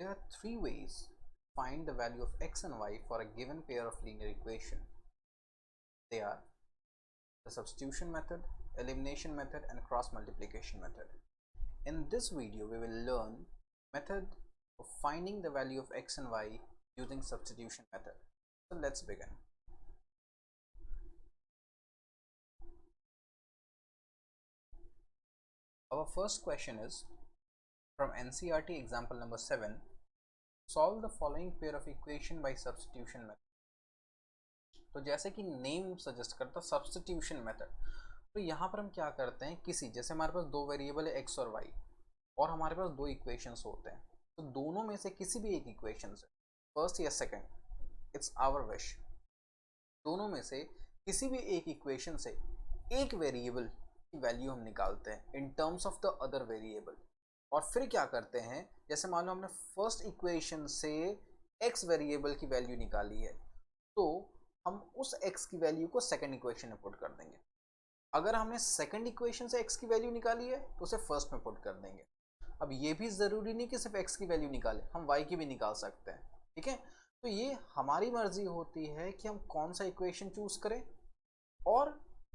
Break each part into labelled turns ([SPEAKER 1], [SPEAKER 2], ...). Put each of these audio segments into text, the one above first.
[SPEAKER 1] There are three ways to find the value of x and y for a given pair of linear equation. They are the substitution method, elimination method, and cross multiplication method. In this video, we will learn method of finding the value of x and y using substitution method. So let's begin. Our first question is from NCERT example number 7. Solve the following pair of equation by substitution method. तो जैसे कि name suggest करता substitution method, तो यहाँ पर हम क्या करते हैं, किसी जैसे हमारे पास दो वेरिएबल है x और y और हमारे पास दो इक्वेशंस होते हैं, तो दोनों में से किसी भी एक इक्वेशन से, फर्स्ट या सेकंड, इट्स आवर विश, दोनों में से किसी भी एक इक्वेशन से एक वेरिएबल की वैल्यू हम निकालते हैं in terms of the other variable, और फिर क्या करते हैं, जैसे मान लो हमने फर्स्ट इक्वेशन से x वेरिएबल की वैल्यू निकाली है, तो हम उस x की वैल्यू को सेकंड इक्वेशन में पुट कर देंगे। अगर हमने सेकंड इक्वेशन से x की वैल्यू निकाली है तो उसे फर्स्ट में पुट कर देंगे। अब ये भी ज़रूरी नहीं कि सिर्फ x की वैल्यू निकालें, हम y की भी निकाल सकते हैं, ठीक है। तो ये हमारी मर्जी होती है कि हम कौन सा इक्वेशन चूज करें और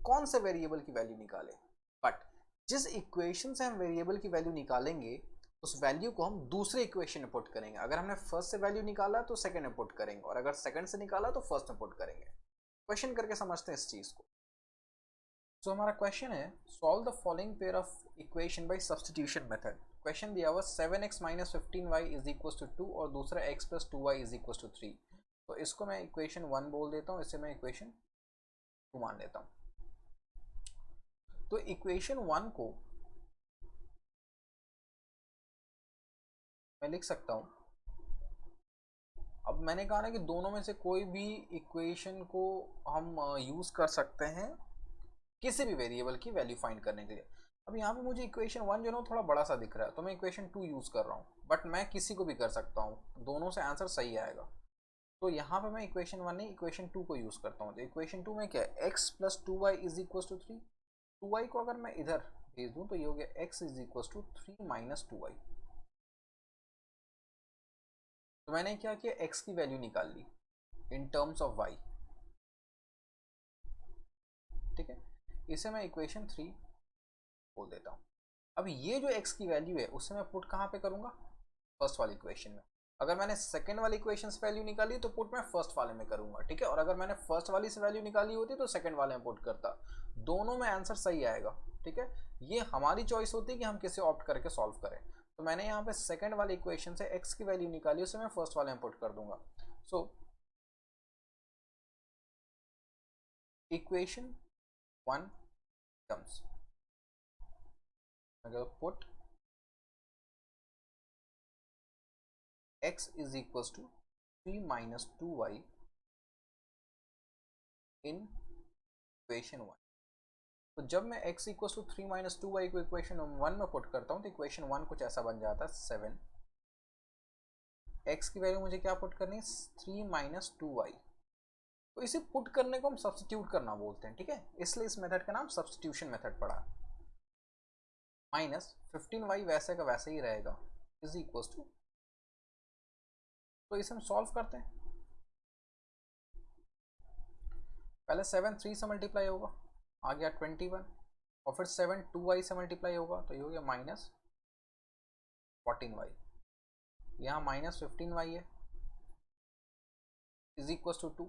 [SPEAKER 1] कौन से वेरिएबल की वैल्यू निकालें, बट जिस इक्वेशन से हम वेरिएबल की वैल्यू निकालेंगे उस वैल्यू को हम दूसरे इक्वेशन में पुट करेंगे। अगर हमने फर्स्ट से वैल्यू निकाला तो सेकंड में पुट करेंगे, और अगर सेकंड से निकाला तो फर्स्ट में पुट करेंगे। क्वेश्चन करके समझते हैं इस चीज को। तो हमारा क्वेश्चन है solve the following pair of equation by substitution method. Question दिया हुआ 7x - 15y = 2 और दूसरा x + 2y = 3। तो इसको मैं इक्वेशन 1 बोल देता हूँ, इससे मैं इक्वेशन 2 मान लेता हूँ। तो इक्वेशन 1 को मैं लिख सकता हूँ, अब मैंने कहा ना कि दोनों में से कोई भी इक्वेशन को हम यूज़ कर सकते हैं किसी भी वेरिएबल की वैल्यू फाइंड करने के लिए। अब यहाँ पे मुझे इक्वेशन 1 जो है थोड़ा बड़ा सा दिख रहा है, तो मैं इक्वेशन 2 यूज़ कर रहा हूँ, बट मैं किसी को भी कर सकता हूँ, दोनों से आंसर सही आएगा। तो यहाँ पे मैं इक्वेशन 1 नहीं इक्वेशन 2 को यूज़ करता हूँ। तो इक्वेशन 2 में क्या है, x + 2y = 3। 2y को अगर मैं इधर भेज दूँ तो ये हो गया x = 3 - 2y। तो मैंने क्या किया, x की वैल्यू निकाल ली इन टर्म्स ऑफ y, ठीक है। इसे मैं इक्वेशन 3 बोल देता हूँ। अब ये जो x की वैल्यू है उसे मैं पुट कहाँ पे करूँगा, फर्स्ट वाली इक्वेशन में। अगर मैंने सेकंड वाली इक्वेशन से वैल्यू निकाली तो पुट मैं फर्स्ट वाले में करूँगा, ठीक है। और अगर मैंने फर्स्ट वाली से वैल्यू निकाली होती तो सेकंड वाले में पुट करता, दोनों में आंसर सही आएगा, ठीक है। ये हमारी चॉइस होती है कि हम किसे ऑप्ट करके सॉल्व करें। तो मैंने यहाँ पे सेकंड वाली इक्वेशन से x की वैल्यू निकाली, उसे मैं फर्स्ट वाले में पुट कर दूंगा। सो इक्वेशन 1 comes, अगर put x = 3 - 2y in equation 1। तो जब मैं x = 3 - 2y को इक्वेशन 1 में पुट करता हूँ तो इक्वेशन 1 कुछ ऐसा बन जाता है 7। x की वैल्यू मुझे क्या पुट करनी है, 3 - 2y। तो इसे पुट करने को हम सब्स्टिट्यूट करना बोलते हैं, ठीक है। इसलिए इस मेथड का नाम सब्स्टिट्यूशन मेथड पड़ा। -15y वैसे का वैसे ही रहेगा = तो इसे हम सॉल्व करते हैं। पहले 7 3 से मल्टीप्लाई होगा, आ गया 21, और फिर 7 2y से मल्टीप्लाई होगा तो ये हो गया -14y। यहाँ -15y है = 2।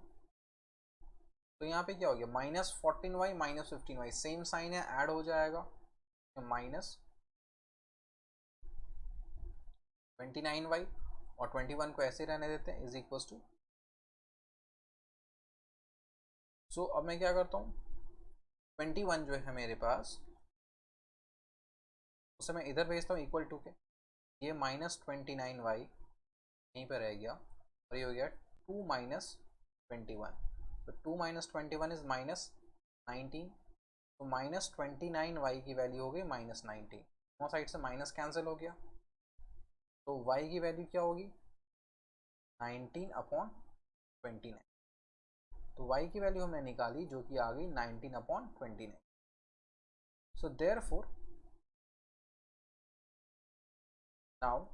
[SPEAKER 1] तो यहाँ पे क्या हो गया, -14y - 15y, सेम साइन है, ऐड हो जाएगा, -29y, और 21 को ऐसे रहने देते हैं = सो अब मैं क्या करता हूँ, 21 जो है मेरे पास उसे मैं इधर भेजता हूँ इक्वल टू के, ये -29y यहीं पर रह गया, और ये हो गया 2 - 21। तो 2 - 21 इज -19, तो -29y की वैल्यू हो गई -19, दोनों साइड से माइनस कैंसिल हो गया, तो y की वैल्यू क्या होगी, 19/29। तो y की वैल्यू हमने निकाली जो कि आ गई 19/29। सो देयरफॉर नाउ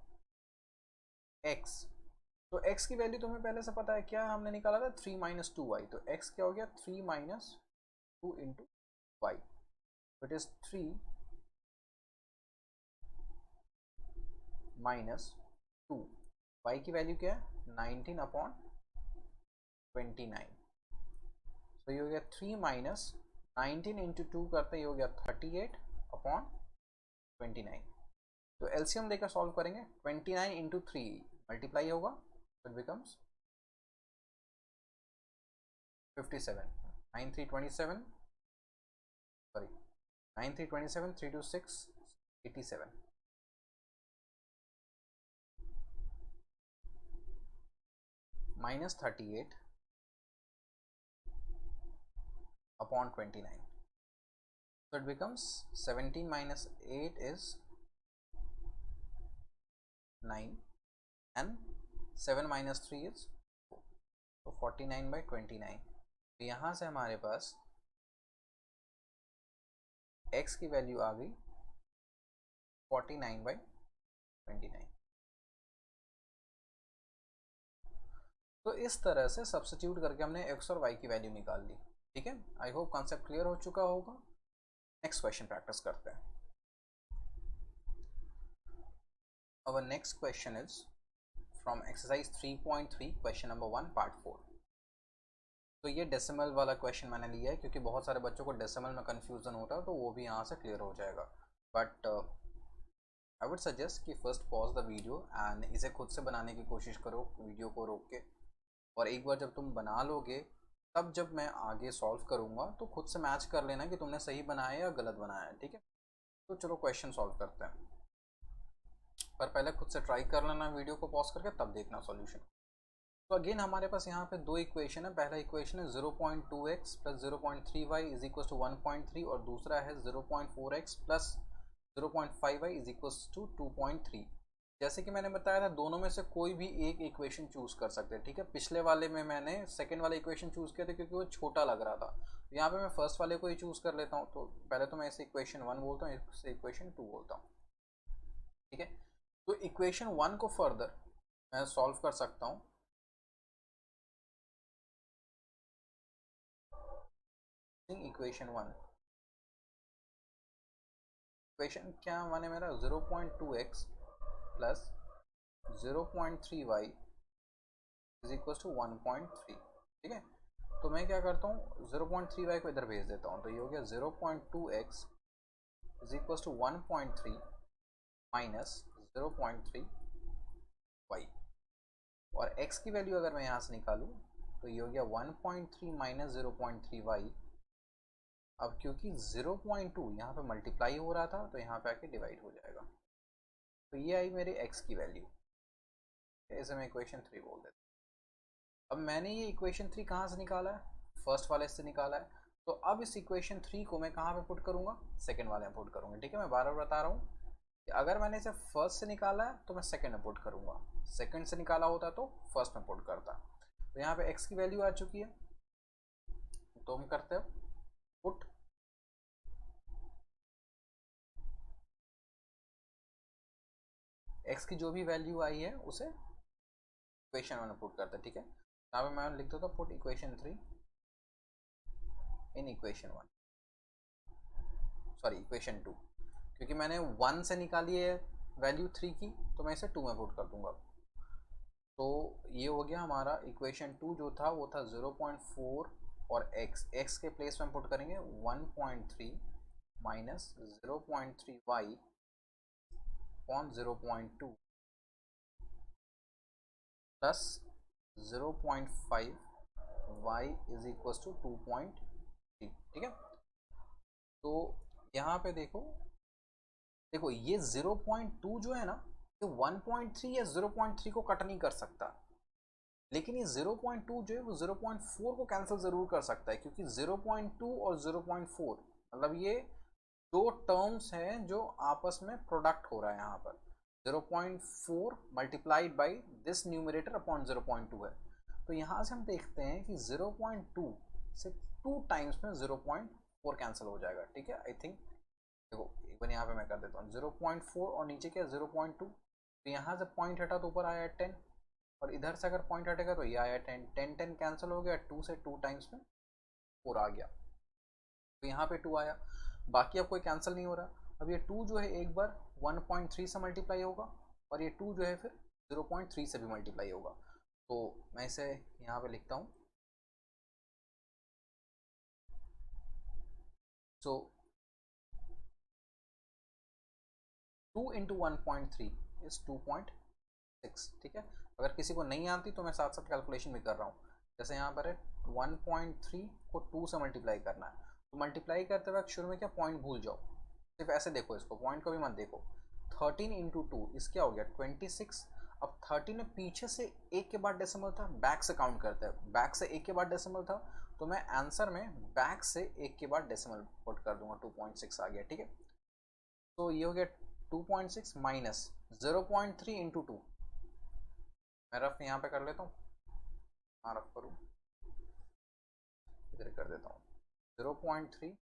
[SPEAKER 1] x, तो x की वैल्यू तुम्हें पहले से पता है क्या हमने निकाला था 3 माइनस 2y, तो x क्या हो गया 3 minus 2 into y, it is 3 minus 2, y की वैल्यू क्या है 19 अपॉन 29, तो ये हो गया 3 माइनस 19 इंटू 2 करते ये हो गया 38 अपॉन 29, तो एलसीएम लेकर सॉल्व करेंगे 29 इंटू 3 मल्टीप्लाई होगा तो it becomes 57, 9 3 27, sorry 9 3 27, 3 2 6 87, minus 38 upon 29, so it becomes 17 minus 8 is 9 and 7 minus 3 is 4, so 49 by 29, तो यहाँ से हमारे पास x की वैल्यू आ गई 49 by 29, तो इस तरह से सब्स्टिट्यूट करके हमने x और y की वैल्यू निकाल ली। ठीक है, आई होप कॉन्सेप्ट क्लियर हो चुका होगा। नेक्स्ट क्वेश्चन प्रैक्टिस करते हैं। Our next question is from exercise 3.3 question number 1 part 4। तो ये डेसिमल वाला क्वेश्चन मैंने लिया है क्योंकि बहुत सारे बच्चों को डेसिमल में कंफ्यूजन होता है, तो वो भी यहाँ से क्लियर हो जाएगा। बट आई वुड सजेस्ट कि first pause the video and इसे खुद से बनाने की कोशिश करो वीडियो को रोक के, और एक बार जब तुम बना लोगे तब जब मैं आगे सॉल्व करूँगा तो खुद से मैच कर लेना कि तुमने सही बनाया या गलत बनाया है। ठीक है, तो चलो क्वेश्चन सॉल्व करते हैं, पर पहले खुद से ट्राई कर लेना वीडियो को पॉज करके, तब देखना सॉल्यूशन। तो अगेन हमारे पास यहाँ पे दो इक्वेशन है। पहला इक्वेशन है 0.2x plus 0.3y is equal to 1.3 और दूसरा है 0.4x plus 0.5y is equal to 2.3। जैसे कि मैंने बताया था दोनों में से कोई भी एक इक्वेशन चूज कर सकते हैं। ठीक है, पिछले वाले में मैंने सेकंड वाला इक्वेशन चूज किया था क्योंकि वो छोटा लग रहा था, तो यहाँ पे मैं फर्स्ट वाले को ही चूज कर लेता हूँ। तो पहले तो मैं इसे इक्वेशन 1 बोलता हूँ, इसे इक्वेशन 2 बोलता हूँ। ठीक है, तो इक्वेशन 1 को फर्दर मैं सॉल्व कर सकता हूँ। इक्वेशन 1, इक्वेशन क्या माने मेरा 0.2x plus 0.3y is equal to 1.3। ठीक है, तो मैं क्या करता हूँ 0.3y को इधर भेज देता हूँ, तो ये हो गया 0.2x is equal to 1.3 minus 0.3y, और x की वैल्यू अगर मैं यहाँ से निकालूँ तो ये हो गया 1.3 माइनस 0.3y। अब क्योंकि 0.2 यहाँ पे मल्टीप्लाई हो रहा था तो यहाँ पे आके डिवाइड हो जाएगा, तो ये आई मेरी x की वैल्यू, इसे मैं इक्वेशन 3 बोल देता हूँ। अब मैंने ये इक्वेशन 3 कहाँ से निकाला है, फर्स्ट वाले से निकाला है, तो अब इस इक्वेशन 3 को मैं कहाँ पे पुट करूँगा, सेकेंड वाले में पुट करूँगा। ठीक है, मैं बार बार बता रहा हूँ कि अगर मैंने इसे फर्स्ट से निकाला है तो मैं सेकेंड में पुट करूँगा, सेकेंड से निकाला होता तो फर्स्ट में पुट करता। तो यहाँ पे x की वैल्यू आ चुकी है, तो हम करते हैं पुट x की जो भी वैल्यू आई है उसे इक्वेशन 1 में पुट करते हैं। ठीक है, यहाँ पे मैं लिख देता हूँ put equation 3 in equation 1, sorry equation 2, क्योंकि मैंने 1 से निकाली है वैल्यू 3 की, तो मैं इसे 2 में पुट कर दूंगा। तो ये हो गया हमारा इक्वेशन 2 जो था वो था 0.4 और x के प्लेस में पुट करेंगे 1.3 minus 0.3y upon 0.2 plus 0.5y is equal to 2.3। ठीक है, तो यहाँ पे देखो ये 0.2 जो है ना, ये 1.3 या 0.3 को कट नहीं कर सकता, लेकिन ये 0.2 जो है वो 0.4 को कैंसिल जरूर कर सकता है, क्योंकि 0.2 और 0.4 मतलब ये दो टर्म्स हैं जो आपस में प्रोडक्ट हो रहा है। यहाँ पर 0.4 multiplied by this numerator upon 0.2 है, तो यहाँ से हम देखते हैं कि 0.2 से 2 टाइम्स में 0.4 कैंसिल हो जाएगा। ठीक है, आई थिंक देखो एक बार यहाँ पे मैं कर देता हूँ 0.4 और नीचे क्या 0.2, तो यहाँ से पॉइंट हटा तो ऊपर आया 10, और इधर से अगर पॉइंट हटेगा तो ये आया 10, 10 10 कैंसिल हो गया, 2 से 2 टाइम्स में 4 आ गया, तो यहाँ पे 2 आया, बाकी अब कोई कैंसिल नहीं हो रहा। अब ये 2 जो है एक बार 1.3 से मल्टीप्लाई होगा, और ये 2 जो है फिर 0.3 से भी मल्टीप्लाई होगा। तो मैं इसे यहाँ पे लिखता हूँ, सो 2 इंटू 1.3 इज 2.6, ठीक है। अगर किसी को नहीं आती तो मैं साथ साथ कैलकुलेशन भी कर रहा हूँ। जैसे यहाँ पर है 1.3 को 2 से मल्टीप्लाई करना है, तो मल्टीप्लाई करते वक्त शुरू में क्या पॉइंट भूल जाओ, सिर्फ ऐसे देखो इसको, पॉइंट को भी मत देखो। 13 इंटू 2 इस क्या हो गया 26। अब 13 में पीछे से एक के बाद डेसिमल था, बैक से काउंट करते हैं, बैक से एक के बाद डेसिमल था, तो मैं आंसर में बैक से एक के बाद डेसिमल पुट कर दूंगा, 2.6 आ गया, ठीक है। तो ये हो गया 2.6 माइनस 0.3 इंटू 2, मैं रफ यहाँ पे कर लेता हूँ, हाँ रफ करूँ, इधर कर देता हूँ 0.3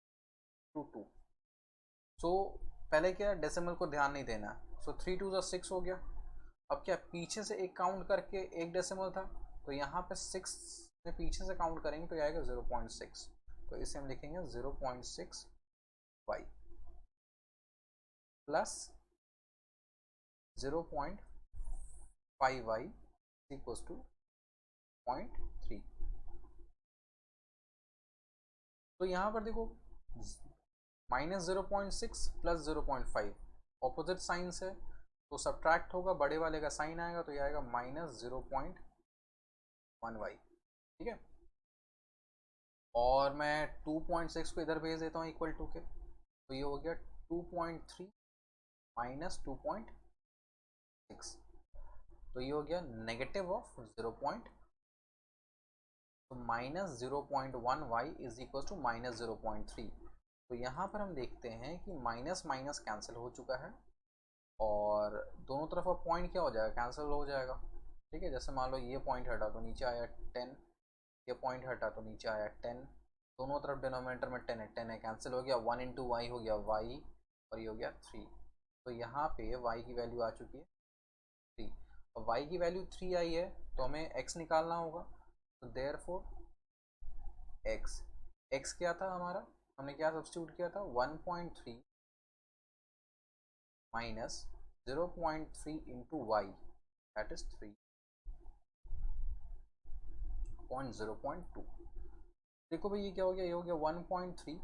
[SPEAKER 1] टू 2। सो पहले क्या डेसिमल को ध्यान नहीं देना, सो 3 2 6 हो गया। अब क्या पीछे से एक काउंट करके एक डेसिमल था, तो यहाँ पे 6 में पीछे से काउंट करेंगे तो आएगा 0.6, तो इसे हम लिखेंगे 0.6 y plus 0.5 y equals to 0.3। तो यहाँ पर देखो माइनस 0.6 प्लस 0.5 ऑपोजिट साइन से, तो सब्ट्रैक्ट होगा, बड़े वाले का साइन आएगा, तो ये आएगा माइनस 0.1 वाई, ठीक है। और मैं 2.6 को इधर भेज देता हूँ इक्वल टू के, तो ये हो गया 2.3 माइनस 2.6, तो ये हो गया नेगेटिव ऑफ 0. तो minus 0.1 y is equal to minus 0.3। तो यहाँ पर हम देखते हैं कि माइनस माइनस कैंसिल हो चुका है, और दोनों तरफ का पॉइंट क्या हो जाएगा, कैंसिल हो जाएगा, ठीक है। जैसे मान लो ये पॉइंट हटा तो नीचे आया 10, ये पॉइंट हटा तो नीचे आया 10, दोनों तरफ डिनोमिनेटर में 10 है, 10 है, कैंसिल हो गया, 1 इंटू वाई हो गया वाई, और ये हो गया 3। तो यहाँ पे वाई की वैल्यू आ चुकी है 3, और वाई की वैल्यू 3 आई है, तो हमें एक्स निकालना होगा, तो देयरफॉर एक्स क्या था हमारा, हमने क्या सब्स्टिट्यूट किया था 1.3 minus 0.3 into y that is 3.0.2। देखो भाई ये क्या हो गया, ये हो गया 1.3,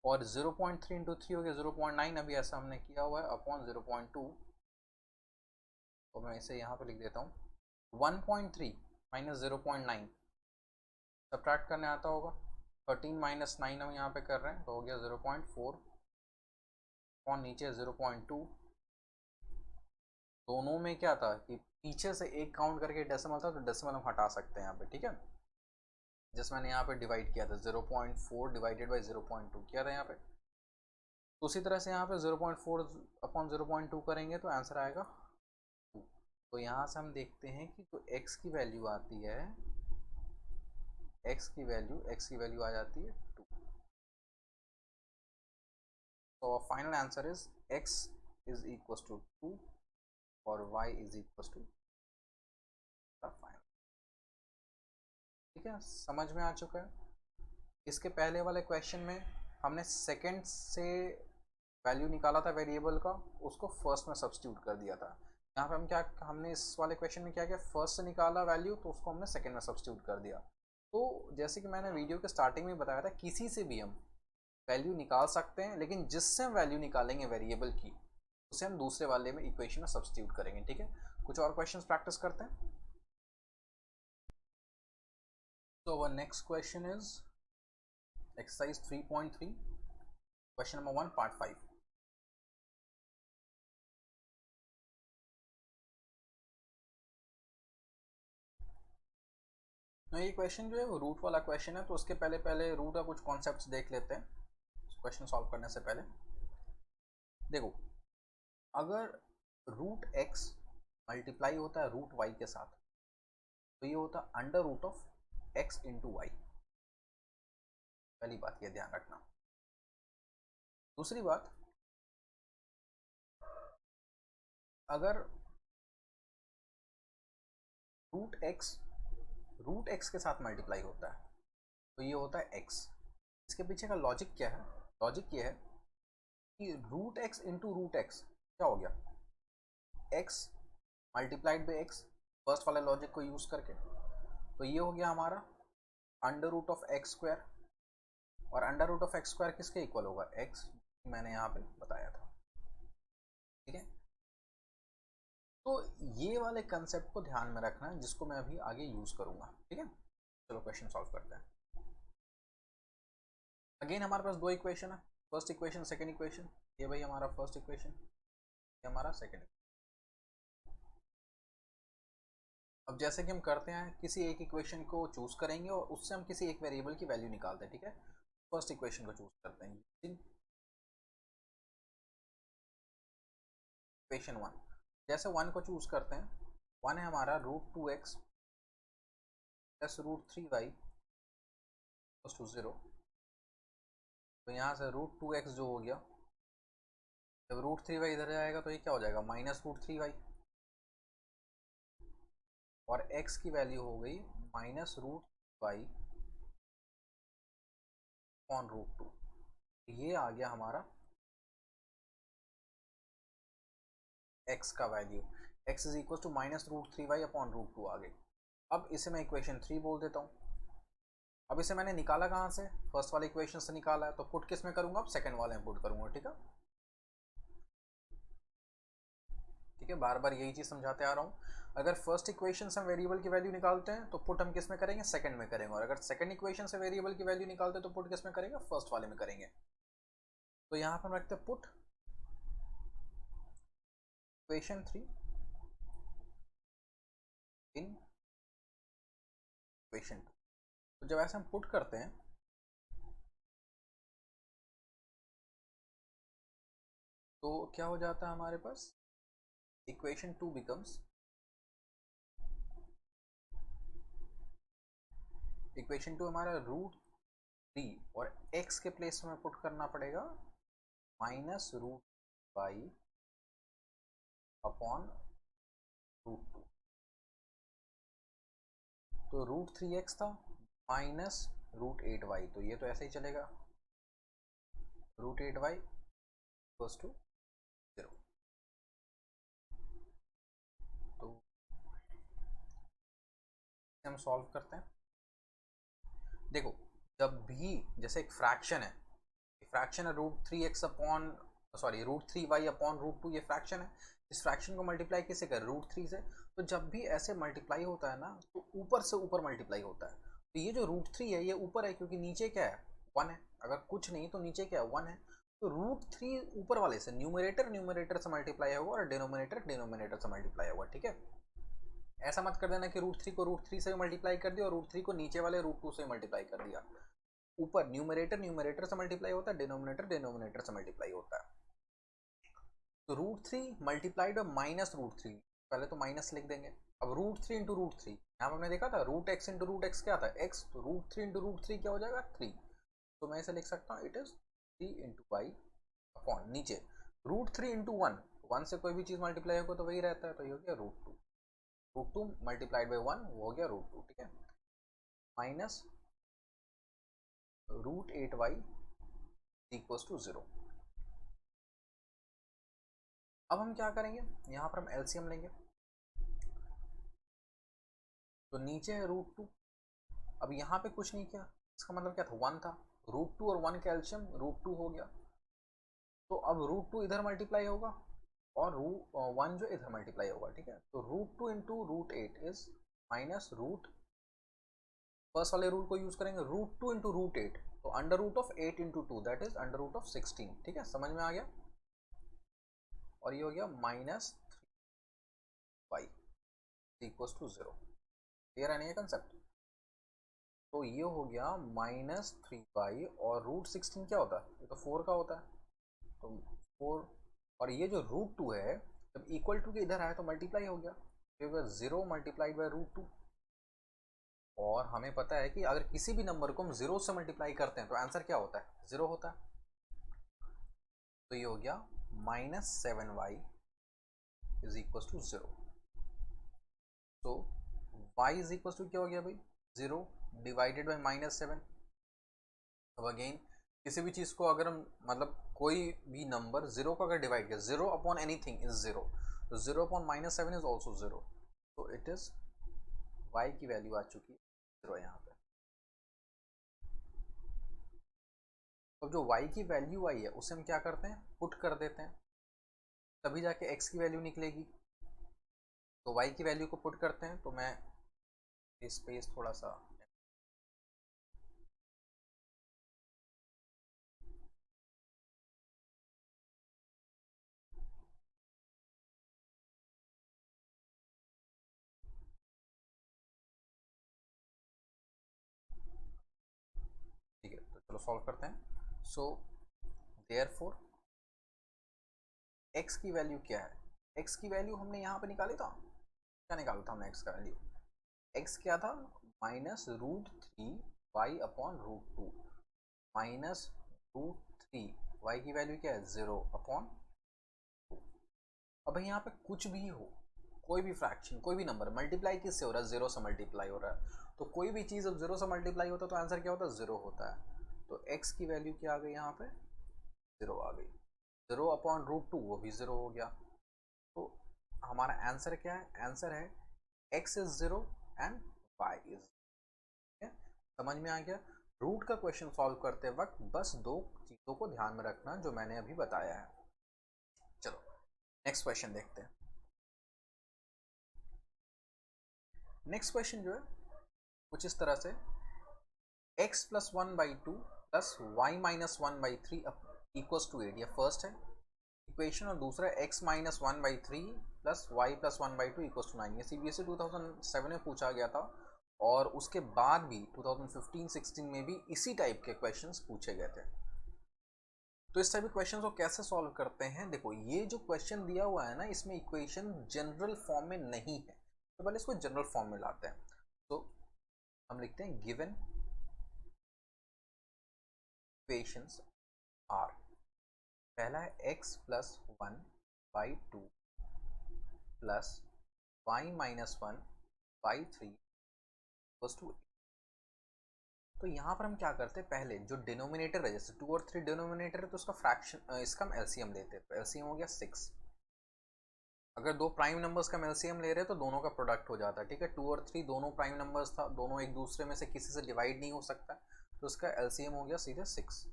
[SPEAKER 1] और 0.3 इंटू 3 हो गया 0.9, अभी ऐसा हमने किया हुआ है अपॉन 0.2, तो मैं इसे यहाँ पे लिख देता हूँ 1.3 माइनस 0.9, सब्ट्रैक्ट करने आता होगा, 13 माइनस 9 हम यहाँ पे कर रहे हैं, तो हो गया 0.4 और नीचे 0.2। दोनों में क्या था कि पीछे से एक काउंट करके डेसिमल था, तो डेसिमल हम हटा सकते हैं यहाँ पे, ठीक है। जैसे मैंने यहाँ पे डिवाइड किया था 0.4 डिवाइडेड बाई 0.2 किया था यहाँ पे, तो उसी तरह से यहाँ पे 0.4 अपॉन 0.2 करेंगे तो आंसर आएगा 2। तो यहाँ से हम देखते हैं कि जो x की वैल्यू आती है, x की वैल्यू आ जाती है 2। तो final answer is x is equal to 2 और y is equal to final, ठीक है, समझ में आ चुका है। इसके पहले वाले क्वेश्चन में हमने सेकंड से वैल्यू निकाला था वेरिएबल का, उसको फर्स्ट में सब्स्टिट्यूट कर दिया था। यहाँ पे हम क्या, हमने इस वाले क्वेश्चन में क्या किया, फर्स्ट से निकाला वैल्यू, तो उसको हमने सेकंड में सब्स्टिट्यूट कर दिया। तो जैसे कि मैंने वीडियो के स्टार्टिंग में बताया था, किसी से भी हम वैल्यू निकाल सकते हैं, लेकिन जिससे हम वैल्यू निकालेंगे वेरिएबल की, उसे हम दूसरे वाले में इक्वेशन में सब्स्टिट्यूट करेंगे, ठीक है। कुछ और क्वेश्चंस प्रैक्टिस करते हैं। So our next question is exercise 3.3, question number 1 part 5। तो ये क्वेश्चन जो है वो रूट वाला क्वेश्चन है, तो उसके पहले रूट का कुछ कॉन्सेप्ट्स देख लेते हैं क्वेश्चन सॉल्व करने से पहले। देखो, अगर रूट एक्स मल्टीप्लाई होता है रूट वाई के साथ, तो ये होता है under root of x into y, पहली बात ये ध्यान रखना। दूसरी बात, अगर रूट एक्स के साथ मल्टीप्लाई होता है, तो ये होता है एक्स। इसके पीछे का लॉजिक क्या है? लॉजिक ये है कि root x into root x क्या हो गया, X multiplied by X, first वाले लॉजिक को यूज करके। तो ये हो गया हमारा under root of X square, और under root of X square किसके इक्वल होगा, एक्स, मैंने यहाँ पे बताया था। ठीक है, तो ये वाले कंसेप्ट को ध्यान में रखना है, जिसको मैं अभी आगे यूज करूंगा। ठीक है, चलो क्वेश्चन सॉल्व करते हैं। अगेन हमारे पास दो इक्वेशन है, फर्स्ट इक्वेशन सेकंड इक्वेशन। ये भाई हमारा फर्स्ट इक्वेशन, ये हमारा सेकंड। अब जैसे कि हम करते हैं, किसी एक इक्वेशन को चूज करेंगे और उससे हम किसी एक वेरिएबल की वैल्यू निकालते हैं। ठीक है, फर्स्ट इक्वेशन को चूज करते हैं, इक्वेशन वन। जैसे वन को चूज करते हैं, वन है हमारा root two x plus root three y to zero. तो यहाँ से रूट टू एक्स जो हो गया, जब रूट थ्री वाई इधर जाएगा तो ये क्या हो जाएगा, माइनस रूट थ्री वाई, और x की वैल्यू हो गई minus root Y upon root two. ये आ गया हमारा x का value, x is equal to minus root three Y upon root two आ गई। अब इसे मैं इक्वेशन थ्री बोल देता हूँ। अब इसे मैंने निकाला कहाँ से, फर्स्ट वाले इक्वेशन से निकाला है, तो पुट किस में करूंगा, अब सेकंड वाले में पुट करूंगा। ठीक है, ठीक है, बार बार यही चीज समझाते आ रहा हूँ। अगर फर्स्ट इक्वेशन से हम वेरिएबल की वैल्यू निकालते हैं तो पुट हम किस में करेंगे, सेकंड में करेंगे, और अगर सेकंड इक्वेशन से वेरिएबल की वैल्यू निकालते हैं तो पुट किस में करेंगे, फर्स्ट वाले में करेंगे। तो यहाँ पर हम रखते हैं put equation three in equation two. तो जब ऐसे हम पुट करते हैं तो क्या हो जाता है हमारे पास, equation two becomes, equation two हमारा रूट थ्री, और x के प्लेस में पुट करना पड़ेगा minus root Y upon root two. तो रूट थ्री एक्स था माइनस रूट एट वाई, तो ये तो ऐसे ही चलेगा, root eight Y equals to zero. तो हम सॉल्व करते हैं। देखो, जब भी जैसे एक फ्रैक्शन है, फ्रैक्शन है root three x upon, sorry root three Y upon root two, ये फ्रैक्शन है। इस फ्रैक्शन को मल्टीप्लाई किससे कर, रूट थ्री से। तो जब भी ऐसे मल्टीप्लाई होता है ना, तो ऊपर से ऊपर मल्टीप्लाई होता है। तो ये जो रूट थ्री है ये ऊपर है, क्योंकि नीचे क्या है, वन है। अगर कुछ नहीं तो नीचे क्या है, वन है। तो रूट थ्री ऊपर वाले से, न्यूमरेटर न्यूमरेटर से मल्टीप्लाई होगा और डिनोमिनेटर डिनोमिनेटर से मल्टीप्लाई होगा। ठीक है, ऐसा मत कर देना कि रूट थ्री को रूट थ्री से मल्टीप्लाई कर दिया और रूट थ्री को नीचे वाले रूट टू से मल्टीप्लाई कर दिया। ऊपर न्यूमरेटर न्यूमरेटर से मल्टीप्लाई होता है, डिनोमिनेटर डिनोमिनेटर से मल्टीप्लाई होता है। तो root three multiplied by minus root three, पहले तो माइनस लिख देंगे। अब root three into root three, यहाँ पर हमने देखा था root x into root x क्या था, एक्स, तो root three into root three क्या हो जाएगा, थ्री। तो मैं इसे लिख सकता हूँ, it is three into Y upon नीचे root three into one, one से कोई भी चीज मल्टीप्लाई होगा तो वही रहता है, तो ये हो गया root two. Root two multiplied by one, वो हो गया रूट टू। ठीक है, minus root eight Y equals to zero. अब हम क्या करेंगे, यहाँ पर हम एलसीएम लेंगे। तो नीचे है रूट टू, अब यहाँ पे कुछ नहीं किया, इसका मतलब क्या था, वन था। रूट टू और वन का एलसीएम रूट टू हो गया। तो अब रूट टू इधर मल्टीप्लाई होगा और वन जो इधर मल्टीप्लाई होगा। ठीक है, तो root two into root eight is minus root, first वाले रूल को यूज करेंगे, root two into root eight, तो under root of eight into two that is under root of 16। ठीक है, समझ में आ गया। और ये हो गया minus three y equals to zero. Clear है नहीं ये कंसेप्ट। तो ये हो गया माइनस थ्री वाई, और रूट 16 क्या होता है, ये तो फोर का होता है, तो फोर, और ये जो रूट टू है जब इक्वल टू के इधर आया तो मल्टीप्लाई हो गया, तो zero multiplied by root two. और हमें पता है कि अगर किसी भी नंबर को हम जीरो से मल्टीप्लाई करते हैं तो आंसर क्या होता है, जीरो होता है। तो ये हो गया minus seven y is equal to zero. तो y इज इक्वल टू क्या हो गया भाई 0 डिवाइडेड बाई -7। अब अगेन किसी भी चीज़ को अगर हम मतलब कोई भी नंबर 0 को अगर डिवाइड किया 0 अपॉन एनीथिंग इज 0, तो 0 अपॉन -7 इज ऑल्सो 0, तो इट इज y की वैल्यू आ चुकी है 0 यहाँ पे। अब जो y की वैल्यू आई है उसे हम क्या करते हैं पुट कर देते हैं, तभी जाके x की वैल्यू निकलेगी। तो y की वैल्यू को पुट करते हैं, तो मैं स्पेस थोड़ा सा ठीक है, तो चलो सॉल्व करते हैं। सो देयरफॉर x की वैल्यू क्या है, x की वैल्यू हमने यहाँ पे निकाली था, क्या निकाला था हमने x का वैल्यू, x क्या था -√3 y अपॉन √2, -√3 y की वैल्यू क्या है 0 अपॉन 2। अब यहाँ पे कुछ भी हो, कोई भी फ्रैक्शन कोई भी नंबर मल्टीप्लाई किससे हो रहा है 0 से मल्टीप्लाई हो रहा है, तो कोई भी चीज़ अब 0 से मल्टीप्लाई होता है तो आंसर क्या होता है 0 होता है। तो x की वैल्यू क्या आ गई यहाँ पे 0 आ गई, 0 अपॉन √2 वो भी 0 हो गया। तो हमारा आंसर क्या है, आंसर है x is 0 and y is, समझ में आ गया। रूट का क्वेश्चन सॉल्व करते वक्त बस दो चीज़ों को ध्यान में रखना जो मैंने अभी बताया है। चलो नेक्स्ट क्वेश्चन देखते हैं। नेक्स्ट क्वेश्चन जो है कुछ इस तरह से x plus 1/2 plus y minus 1/3 equals to 8, ये फर्स्ट है इक्वेशन, और दूसरा x minus 1/3 plus y plus 1/2 equals to 9। ये CBSE 2007 में पूछा गया था, और उसके बाद भी 2015-16 में भी इसी टाइप के क्वेश्चंस पूछे गए थे। तो इस टाइप के क्वेश्चंस को कैसे सॉल्व करते हैं, देखो ये जो क्वेश्चन दिया हुआ है ना इसमें इक्वेशन जनरल फॉर्म में नहीं है, तो पहले इसको जनरल फॉर्म में लाते हैं। तो हम लिखते हैं गिवन इक्वेशंस आर, पहला है x plus 1/2 plus y minus 1/3 equals to. तो यहाँ पर हम क्या करते हैं, पहले जो डिनोमिनेटर है जैसे 2 और 3 डिनोमिनेटर है तो उसका फ्रैक्शन इसका हम एलसीएम लेते हैं, तो एलसीएम हो गया 6। अगर दो प्राइम नंबर्स का हम एलसीएम ले रहे हैं तो दोनों का प्रोडक्ट हो जाता है, ठीक है 2 और 3 दोनों प्राइम नंबर्स था, दोनों एक दूसरे में से किसी से डिवाइड नहीं हो सकता, तो उसका एलसीएम हो गया सीधे 6।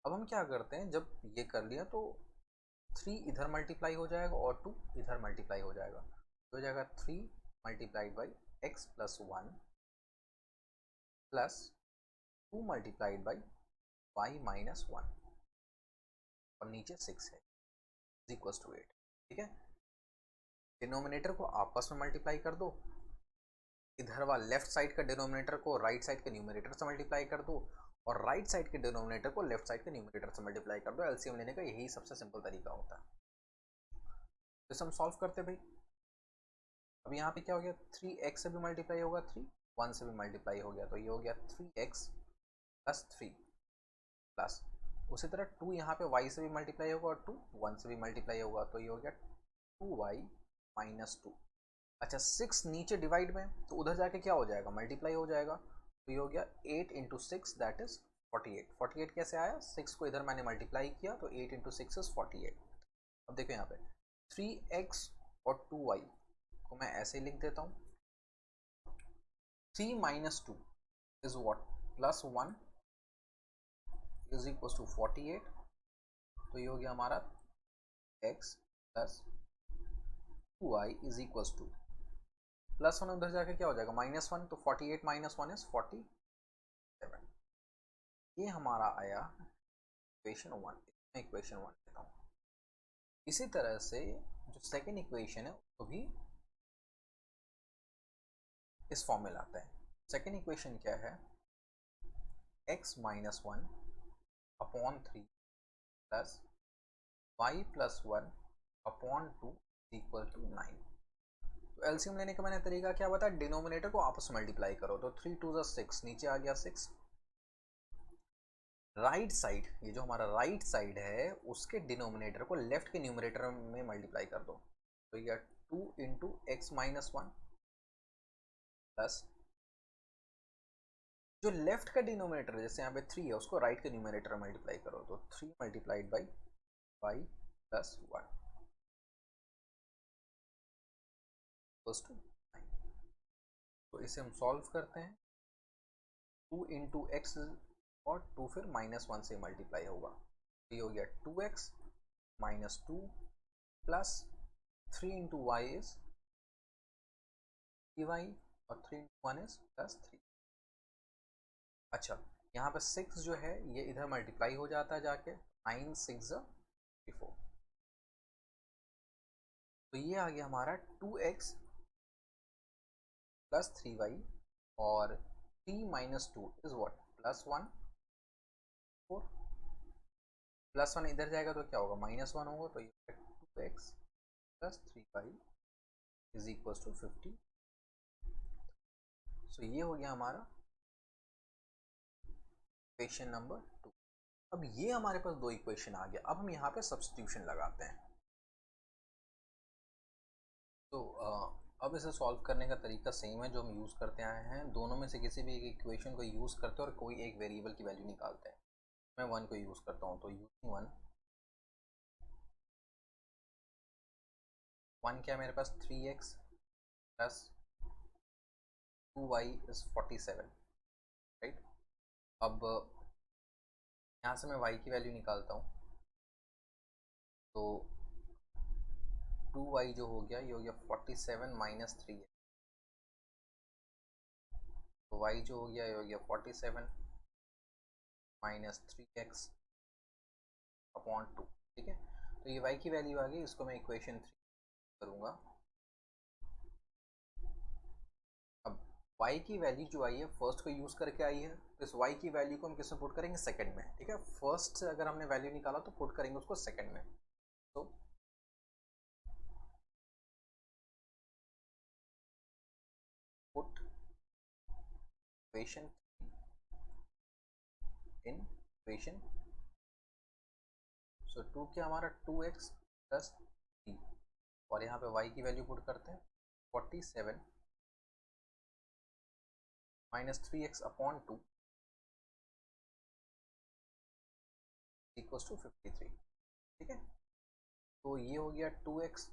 [SPEAKER 1] अब हम क्या करते हैं, जब ये कर लिया तो 3 इधर मल्टीप्लाई हो जाएगा और 2 इधर मल्टीप्लाई हो जाएगा, तो हो जाएगा 3 multiplied by x plus 1 plus 2 multiplied by y minus 1 और नीचे 6 है इक्वल्स टू 8, ठीक है। डिनोमिनेटर को आपस में मल्टीप्लाई कर दो, इधर वाला लेफ्ट साइड का डिनोमिनेटर को राइट साइड के न्यूमरेटर से मल्टीप्लाई कर दो, और राइट साइड के डिनोमिनेटर को लेफ्ट साइड के न्यूमरेटर से मल्टीप्लाई कर दो। एलसीएम लेने का यही सबसे सिंपल तरीका होता है। तो इसे हम सॉल्व करते भाई। अब यहाँ पे क्या हो गया, 3x से भी मल्टीप्लाई होगा 3, 1 से भी मल्टीप्लाई हो गया, तो ये हो गया 3x प्लस 3 प्लस उसी तरह 2 यहाँ पे y से भी मल्टीप्लाई होगा और 2 1 से भी मल्टीप्लाई होगा, तो ये हो गया 2y माइनस 2। अच्छा 6 नीचे डिवाइड में, तो उधर जाके क्या हो जाएगा मल्टीप्लाई हो जाएगा, तो ये हो गया 8 इंटू 6 दैट इज 48। 48 कैसे आया, 6 को इधर मैंने मल्टीप्लाई किया तो 8 इंटू 6 इज 48। अब देखो यहाँ पे 3x और 2y को मैं ऐसे ही लिख देता हूँ, 3 minus 2 is what plus 1 is equal to 48, तो ये हो गया हमारा x plus 2y is equal to plus 1 उधर जाके क्या हो जाएगा -1, तो 48 माइनस 1 इज 47। ये हमारा आया इक्वेशन 1, इक्वेशन 1 लेता हूँ। इसी तरह से जो सेकेंड इक्वेशन है वो भी इस फॉर्म में लाते हैं। सेकेंड इक्वेशन क्या है, x minus 1 upon 3 plus y plus 1 upon 2 equal to 9। तो एलसीएम लेने का मैंने तरीका क्या बताया, डिनोमिनेटर को आपस में मल्टीप्लाई करो, तो 3 2 6 नीचे आ गया 6। राइट साइड, ये जो हमारा राइट साइड है उसके डिनोमिनेटर को लेफ्ट के न्यूमरेटर में मल्टीप्लाई कर दो, तो ये 2 इंटू एक्स माइनस 1 प्लस जो लेफ्ट का डिनोमिनेटर जैसे यहाँ पे 3 है उसको राइट के न्यूमिनेटर मल्टीप्लाई करो तो 3 multiplied by y plus 1 equals to 9। तो इसे हम सॉल्व करते हैं। 2 इंटू एक्स और 2 फिर -1 से मल्टीप्लाई होगा तो ये हो गया 2x minus 2 plus 3 into y is 3y और 3 इंटू 1 इज प्लस 3। अच्छा यहाँ पे 6 जो है ये इधर मल्टीप्लाई हो जाता है जाके 9 6 54। तो ये आ गया हमारा 2x प्लस 3y और 3 minus 2 is what plus 1 4 plus 1 इधर जाएगा तो क्या होगा -1 होगा तो ये 2x plus 3y is equal to 50। So ये हो गया हमारा इक्वेशन नंबर 2। अब ये हमारे पास दो इक्वेशन आ गया। अब हम यहाँ पे सब्स्टिट्यूशन लगाते हैं। तो अब इसे सॉल्व करने का तरीका सेम है जो हम यूज़ करते आए हैं। दोनों में से किसी भी एक इक्वेशन को यूज़ करते हैं और कोई एक वेरिएबल की वैल्यू निकालते हैं। मैं 1 को यूज़ करता हूँ तो यूजिंग 1 क्या मेरे पास 3x plus 2y is 47 right. अब यहाँ से मैं y की वैल्यू निकालता हूँ तो 2y जो हो गया ये हो गया 47 माइनस 3 तो y जो हो गया ये हो गया 47 माइनस 3x अपॉन 2। ठीक है तो ये y की वैल्यू आ गई। इसको मैं इक्वेशन 3 करूँगा। अब y की वैल्यू जो आई है फर्स्ट को यूज़ करके आई है तो इस y की वैल्यू को हम किसमें पुट करेंगे सेकंड में। ठीक है फर्स्ट से अगर हमने वैल्यू निकाला तो पुट करेंगे उसको सेकंड में। तो पुट इक्वेशन इन इक्वेशन। सो 2 क्या हमारा 2x प्लस 3 और यहाँ पे y की वैल्यू पुट करते हैं 47 minus 3x upon 2 equals to 53। ठीक है तो ये हो गया 2x।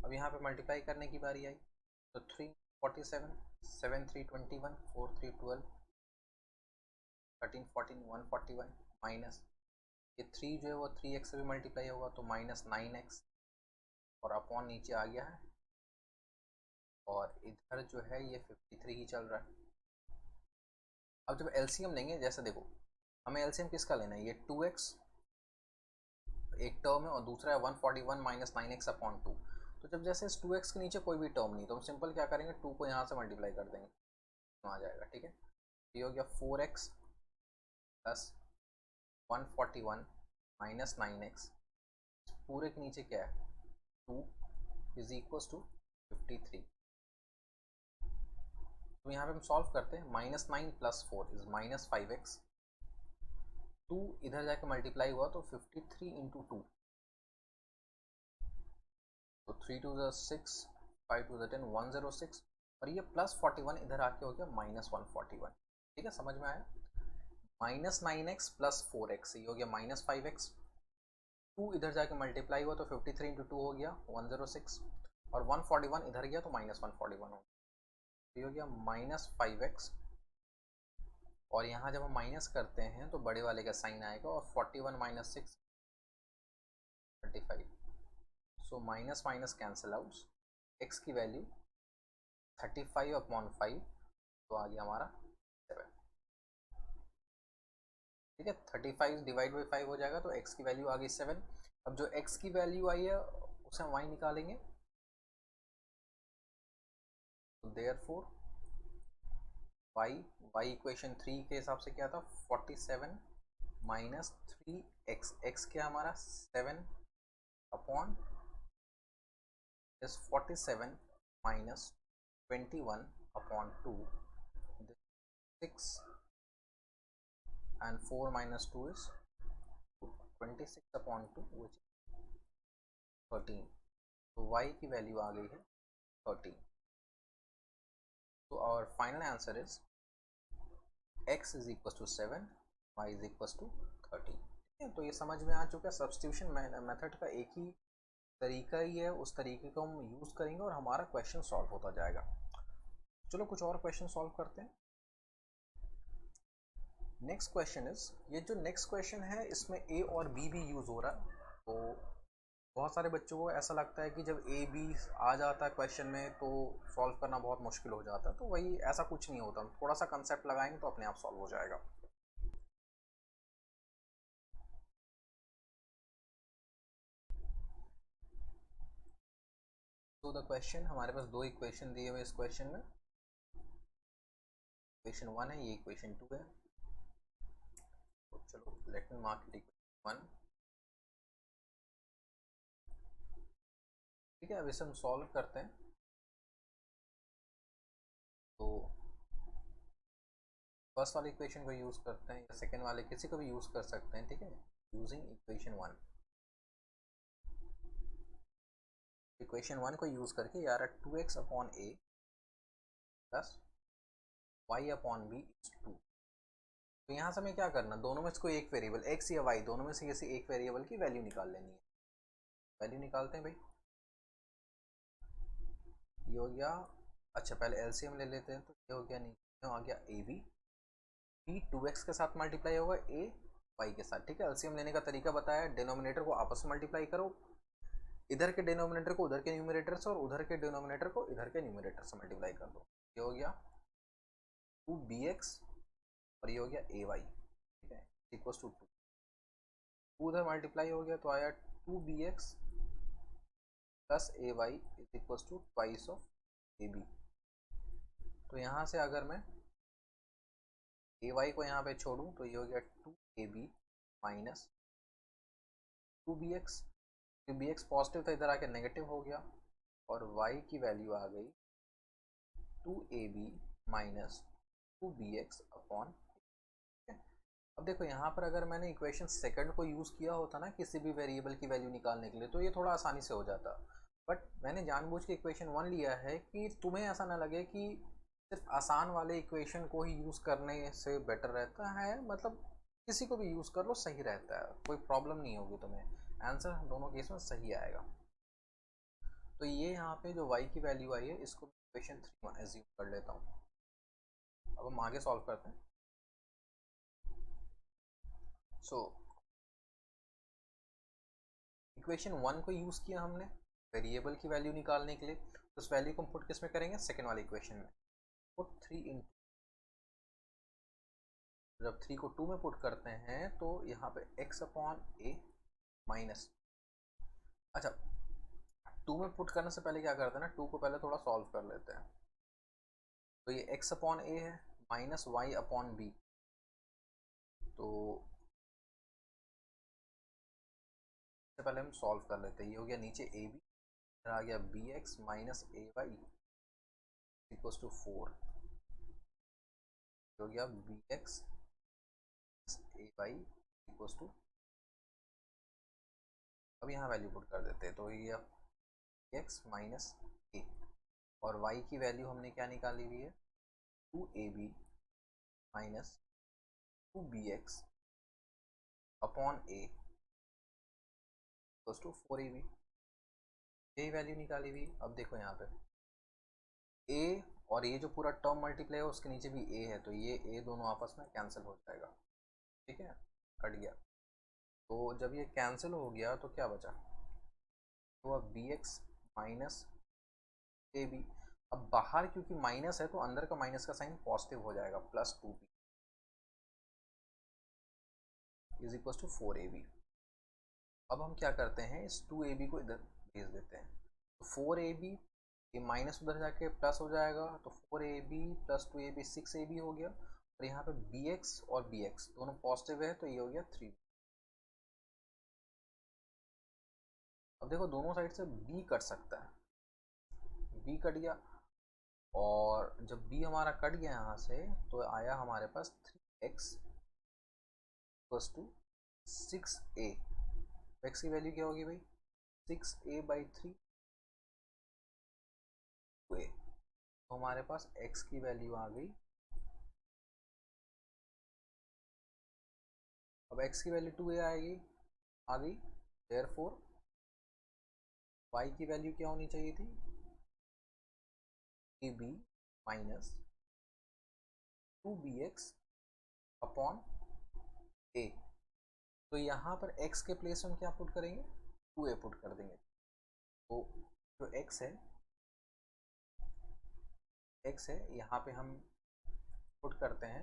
[SPEAKER 1] अब यहाँ पे मल्टीप्लाई करने की बारी आई तो 3 47 7 3 21 4 3 12 13 14 141 माइनस ये 3 जो है वो 3x से भी मल्टीप्लाई होगा तो माइनस 9x और अपॉन नीचे आ गया है और इधर जो है ये 53 ही चल रहा है। अब जब एलसीएम लेंगे जैसे देखो हमें एलसीएम किसका लेना है ये 2x एक टर्म है और दूसरा है 141 माइनस 9x अपॉन 2। तो जब जैसे इस 2x के नीचे कोई भी टर्म नहीं तो हम सिंपल क्या करेंगे 2 को यहाँ से मल्टीप्लाई कर देंगे तो आ जाएगा। ठीक है ये हो गया 4x प्लस 141 माइनस 9x पूरे के नीचे क्या है 2 इज इक्वल टू 53। तो यहाँ पे हम सॉल्व करते हैं -9 प्लस 4 इज -5x 2 इधर जाके मल्टीप्लाई हुआ तो 53 इंटू 2 तो 3 टू द 6 5 टू द 10 106 और ये प्लस 41 इधर आके हो गया -141। ठीक है समझ में आया। -9x प्लस 4x ये हो गया -5x 2 इधर जाके मल्टीप्लाई हुआ तो 53 इंटू 2 हो गया 106 और 141 इधर गया तो -141 हो गया। ये हो गया -5x और यहाँ जब हम माइनस करते हैं तो बड़े वाले का साइन आएगा और 41 minus 6 35। So minus minus cancel out x की वैल्यू 35 अपॉन 5 तो आ गया हमारा 7। ठीक है 35 डिवाइड बाई 5 हो जाएगा तो x की वैल्यू आ गई 7। अब जो x की वैल्यू आई है उसे हम y निकालेंगे तो देयरफॉर y इक्वेशन 3 के हिसाब से क्या था 47 माइनस 3x x क्या हमारा 7 upon is 47 minus 21 upon 2 6 and 4 minus 2 is 26 upon 2 which is 13। तो y की वैल्यू आ गई है 13। तो our final answer is x is equal to 7, y is equal to 30। ठीक है, तो ये समझ में आ चुका है। सब्स्टिट्यूशन मेथड का एक ही तरीका ही है, उस तरीके को हम यूज़ करेंगे और हमारा क्वेश्चन सॉल्व होता जाएगा। चलो कुछ और क्वेश्चन सॉल्व करते हैं। नेक्स्ट क्वेश्चन इज, ये जो नेक्स्ट क्वेश्चन है इसमें ए और बी भी यूज़ हो रहा है। तो बहुत सारे बच्चों को ऐसा लगता है कि जब ए बी आ जाता है क्वेश्चन में तो सॉल्व करना बहुत मुश्किल हो जाता है, तो वही ऐसा कुछ नहीं होता, थोड़ा सा कंसेप्ट लगाएंगे तो अपने आप सॉल्व हो जाएगा। तो द क्वेश्चन, हमारे पास दो इक्वेशन दिए हुए इस क्वेश्चन में, इक्वेशन 1 है, ये इक्वेशन 2 है। तो चलो let me mark it equation 1। ठीक है, अब इसे हम सॉल्व करते हैं। तो फर्स्ट वाले इक्वेशन को यूज़ करते हैं या सेकेंड वाले, किसी को भी यूज़ कर सकते हैं। ठीक है, यूजिंग इक्वेशन 1। इक्वेशन 1 को यूज़ करके यार 2x upon a plus y upon b is 2। तो यहाँ से हमें क्या करना, दोनों में से कोई एक वेरिएबल x या y, दोनों में से किसी एक वेरिएबल की वैल्यू निकाल लेनी है। वैल्यू निकालते हैं भाई, ये हो गया। अच्छा पहले एलसीएम ले लेते हैं, तो ये हो गया, नीचे आ गया ए बी, बी 2x के साथ मल्टीप्लाई होगा ए वाई के साथ। ठीक है, एलसीएम लेने का तरीका बताया, डिनोमिनेटर को आपस में मल्टीप्लाई करो, इधर के डिनोमिनेटर को उधर के न्यूमरेटर से और उधर के डिनोमिनेटर को इधर के न्यूमरेटर से मल्टीप्लाई कर दो। ये हो गया 2bx और ये हो गया ए वाई। ठीक है, इक्वल टू 2 उधर मल्टीप्लाई हो गया तो आया 2bx plus a y is equal to twice of a b. तो यहाँ से अगर मैं ए वाई को यहाँ पे छोड़ूँ तो ये हो गया 2ab minus 2bx, bx positive था इधर आके नेगेटिव हो गया, और y की वैल्यू आ गई 2ab माइनस 2bx अपॉन। अब देखो यहाँ पर अगर मैंने इक्वेशन सेकंड को यूज़ किया होता ना किसी भी वेरिएबल की वैल्यू निकालने के लिए, तो ये थोड़ा आसानी से हो जाता, बट मैंने जानबूझ के इक्वेशन 1 लिया है कि तुम्हें ऐसा ना लगे कि सिर्फ आसान वाले इक्वेशन को ही यूज़ करने से बेटर रहता है, मतलब किसी को भी यूज़ कर लो, सही रहता है, कोई प्रॉब्लम नहीं होगी तुम्हें, आंसर दोनों केस में सही आएगा। तो ये यहाँ पे जो y की वैल्यू आई है इसको इक्वेशन 3 एज्यूम कर लेता हूँ। अब हम आगे सॉल्व करते हैं। सो इक्वेशन 1 को यूज़ किया हमने वेरिएबल की वैल्यू निकालने के लिए, तो उस वैल्यू को हम पुट किस में करेंगे, सेकेंड वाले इक्वेशन में। पुट 3 इन, जब 3 को 2 में पुट करते हैं तो यहाँ पे x अपॉन ए माइनस, अच्छा 2 में पुट करने से पहले क्या करते हैं ना, 2 को पहले थोड़ा सॉल्व कर लेते हैं। तो ये x अपॉन ए है माइनस वाई अपॉन बी, तो सबसे पहले हम सॉल्व कर लेते हैं। ये हो गया नीचे ए बी, फिर आ गया b x minus a y equals to 4, हो गया b x a y equals to, अब यहाँ वैल्यू पुट कर देते हैं, तो ये एक्स माइनस ए, और वाई की वैल्यू हमने क्या निकाली हुई है 2ab minus 2bx upon a equals to 4ab, यही वैल्यू निकाली हुई। अब देखो यहाँ पे a और ये जो पूरा टर्म मल्टीप्लाई है उसके नीचे भी a है, तो ये a दोनों आपस में कैंसिल हो जाएगा। ठीक है, कट गया। तो जब ये कैंसिल हो गया तो क्या बचा, तो अब b x minus a b, अब बाहर क्योंकि माइनस है तो अंदर का माइनस का साइन पॉजिटिव हो जाएगा, plus 2b is equal to 4ab। अब हम क्या करते हैं, इस 2ab को इधर भेज देते हैं, तो 4ab, ये माइनस उधर जाके प्लस हो जाएगा, तो 4ab प्लस 2ab 6ab हो गया, और यहाँ पे bx और bx दोनों पॉजिटिव है तो ये हो गया 3। अब देखो दोनों साइड से b कट सकता है, b कट गया, और जब b हमारा कट गया यहाँ से तो आया हमारे पास 3x equals to 6a। x की वैल्यू क्या होगी भाई, 6a बाई 3 2a, तो हमारे पास x की वैल्यू आ गई। अब x की वैल्यू 2a आएगी, आ गई। देयरफॉर y की वैल्यू क्या होनी चाहिए थी, ab minus 2bx upon a। तो यहाँ पर x के प्लेस में क्या पुट करेंगे, 2a पुट कर देंगे। तो जो x है यहाँ पे हम पुट करते हैं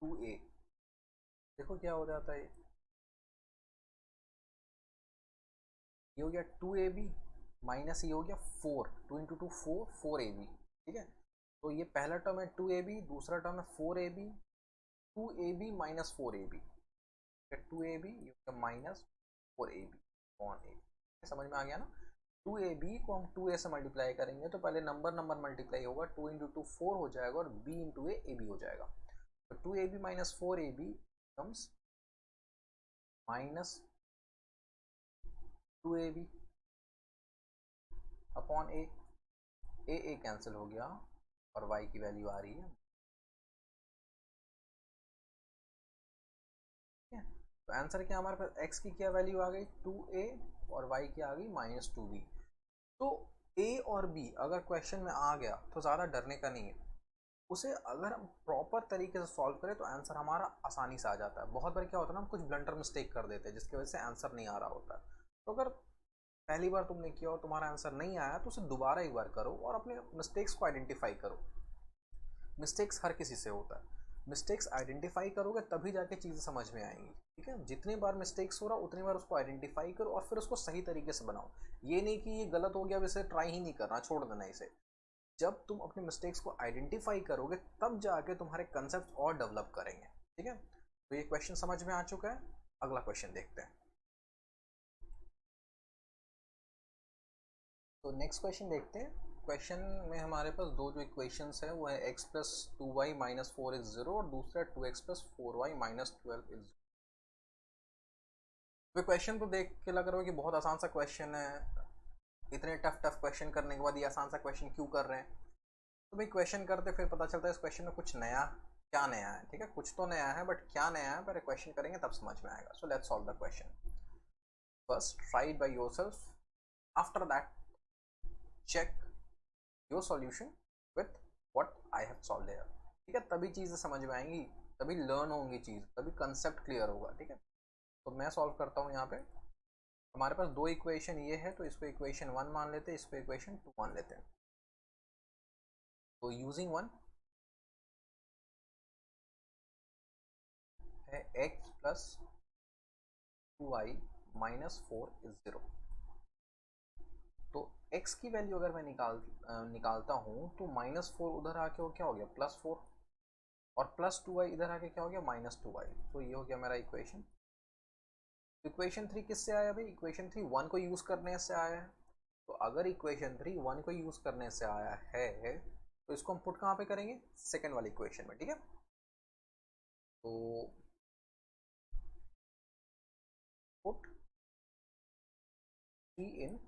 [SPEAKER 1] 2a। देखो क्या हो जाता है, ये हो गया 2ab माइनस ये हो गया 4, 2 इंटू 2 4, 4ab। ठीक है, तो ये पहला टर्म है 2ab, दूसरा टर्म है 4ab, 2ab minus 4ab, 2ab minus 4ab on a। समझ में आ गया ना। 2ab को हम 2a से मल्टीप्लाई करेंगे तो पहले नंबर नंबर मल्टीप्लाई होगा, 2 इंटू 2 4 हो जाएगा और b इंटू a ab हो जाएगा। तो 2ab minus 4ab comes minus 2ab upon a। a cancel हो गया और y की वैल्यू आ रही है। तो आंसर क्या हमारे पास, x की क्या वैल्यू आ गई 2a और y की आ गई माइनस 2b। तो a और b अगर क्वेश्चन में आ गया तो ज़्यादा डरने का नहीं है, उसे अगर हम प्रॉपर तरीके से सॉल्व करें तो आंसर हमारा आसानी से आ जाता है। बहुत बार क्या होता है ना, हम कुछ ब्लंटर मिस्टेक कर देते हैं जिसकी वजह से आंसर नहीं आ रहा होता है। तो अगर पहली बार तुमने किया और तुम्हारा आंसर नहीं आया तो उसे दोबारा एक बार करो और अपने मिस्टेक्स को आइडेंटिफाई करो। मिस्टेक्स हर किसी से होता है, मिस्टेक्स आइडेंटिफाई करोगे तभी जाके चीज़ें समझ में आएंगी। ठीक है, जितनी बार मिस्टेक्स हो रहा उतनी बार उसको आइडेंटिफाई करो और फिर उसको सही तरीके से बनाओ। ये नहीं कि ये गलत हो गया अब इसे ट्राई ही नहीं करना, छोड़ देना इसे। जब तुम अपने मिस्टेक्स को आइडेंटिफाई करोगे तब जाके तुम्हारे कंसेप्ट और डेवलप करेंगे। ठीक है, तो ये क्वेश्चन समझ में आ चुका है। अगला क्वेश्चन देखते हैं। तो नेक्स्ट क्वेश्चन देखते हैं। क्वेश्चन में हमारे पास दो जो इक्वेशंस है वो है x plus 2y minus 4 is 0 और दूसरा 2x plus 4y minus 12 is. तो क्वेश्चन को देख के लग रहा है कि बहुत आसान सा क्वेश्चन है, इतने टफ क्वेश्चन करने के बाद ये आसान सा क्वेश्चन क्यों कर रहे हैं। तो भाई क्वेश्चन करते फिर पता चलता है इस क्वेश्चन में कुछ नया, क्या नया है। ठीक है, कुछ तो नया है बट क्या नया है पहले क्वेश्चन करेंगे तब समझ में आएगा। So let's solve the question. First try it by yourself, after that check your solution with what I have solved here. ठीक है, तभी चीज़ें समझ में आएंगी, तभी लर्न होंगी चीज़, तभी कंसेप्ट क्लियर होगा। ठीक है, तो मैं सॉल्व करता हूँ। यहाँ पे हमारे पास दो इक्वेशन ये है तो इसको इक्वेशन 1 मान लेते हैं, इसको इक्वेशन 2 मान लेते हैं। तो यूजिंग 1 है x plus 2y minus 4 is 0। तो x की वैल्यू अगर मैं निकालता हूँ तो माइनस 4 उधर आके वो क्या हो गया प्लस 4 और प्लस 2y इधर आके क्या हो गया माइनस 2y। तो ये हो गया मेरा इक्वेशन। इक्वेशन 3 किससे आया भाई, इक्वेशन 3 1 को यूज़ करने से आया है। तो अगर इक्वेशन 3 1 को यूज़ करने से आया है तो इसको हम पुट कहाँ पे करेंगे, सेकेंड वाली इक्वेशन में। ठीक है, तो पुट 3 इन